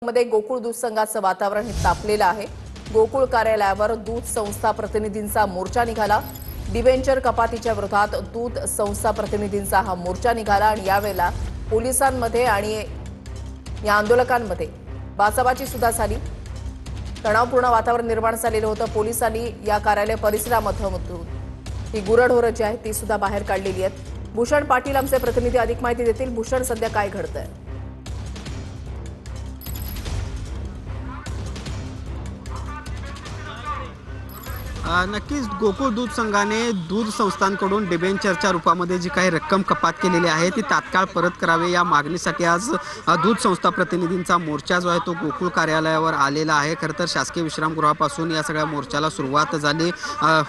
अंधोखमध्ये गोकुळ दूध संघाचं वातावरण हे तापलेलं आहे। गोकुळ कार्यालयावर दूध संस्था प्रतिनिधींचा मोर्चा निघाला। डिबेंचर कपातीच्या विरोधात दूध संस्था प्रतिनिधींचा हा मोर्चा निघाला आणि यावेळेला पोलिसांमध्ये आणि या आंदोलकांमध्ये बाचाबाची सुद्धा झाली। तणावपूर्ण वातावरण निर्माण झालेलं होतं। पोलिसांनी या कार्यालय परिसरामधून ही गुरढोरं जी आहेत ती सुद्धा बाहेर काढलेली आहेत। भूषण पाटील आमचे प्रतिनिधी अधिक माहिती देतील। भूषण, सध्या काय घडतंय? नक्कीच गोकुळ दूध संघाने दूध संस्थांकडून डिबेंचरच्या रूपामध्ये जी काही रक्कम कपात केलेली आहे ती तात्काळ परत करावी या मागणीसाठी आज दूध संस्था प्रतिनिधींचा मोर्चा जो आहे तो गोकुळ कार्यालयावर आलेला आहे। खरं तर शासकीय विश्रामगृहापासून या सगळ्या मोर्चाला सुरुवात झाली।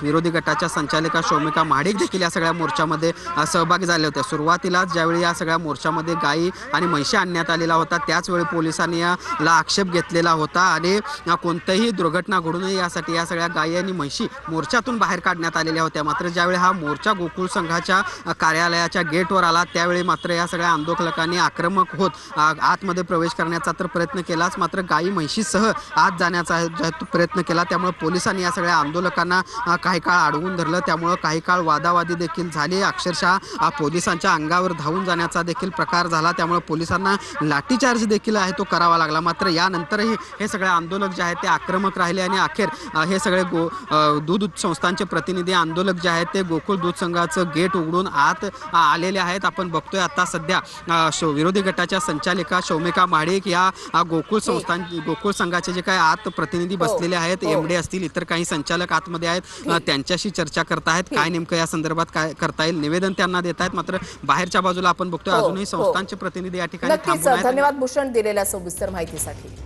विरोधी गटाच्या संचालिका शौमिका महाडिक देखील या सगळ्या मोर्चामध्ये सहभागी झाले होते। सुरुवातीलाच ज्यावेळी या सगळ्या मोर्चामध्ये गायी आणि म्हशी आणण्यात आलेला होता त्याचवेळी पोलिसांनी याला आक्षेप घेतलेला होता आणि कोणतीही दुर्घटना घडू नये यासाठी या सगळ्या गायी आणि म्हशी मोर्चातून बाहेर काढण्यात आलेल्या होत्या। मात्र ज्यावेळी हा मोर्चा गोकुळ संघाच्या कार्यालयाच्या गेटवर आला त्यावेळी मात्र या सगळ्या आंदोलकांनी आक्रमक होत आतमध्ये प्रवेश करण्याचा तर प्रयत्न केलाच, मात्र गायी म्हशीसह आत जाण्याचा प्रयत्न केला। त्यामुळे पोलिसांनी या सगळ्या आंदोलकांना काही काळ अडवून धरलं। त्यामुळे काही काळ वादावादी देखील झाली। अक्षरशः पोलिसांच्या अंगावर धावून जाण्याचा देखील प्रकार झाला। त्यामुळे पोलिसांना लाठीचार्ज देखील आहे तो करावा लागला। मात्र यानंतरही हे सगळे आंदोलक जे आहेत ते आक्रमक राहिले आणि अखेर हे सगळे दूध संस्थांचे प्रतिनिधी आंदोलक जे आहेत ते गोकुळ दूध संघाचं गेट उघडून आत आलेले आहेत। आपण बघतोय आता सध्या विरोधी गटाच्या संचालिका शौमिका महाडिक या गोकुळ संघाचे जे काही आत प्रतिनिधी बसलेले आहेत, एमडी असतील, इतर काही संचालक आतमध्ये आहेत, त्यांच्याशी चर्चा करत आहेत। काय नेमकं या संदर्भात काय करता येईल निवेदन त्यांना देत आहेत। मात्र बाहेरच्या बाजूला आपण बघतोय अजूनही संस्थांचे प्रतिनिधी या ठिकाणी थांबून आहेत। धन्यवाद भूषण दिलेल्या सविस्तर माहितीसाठी।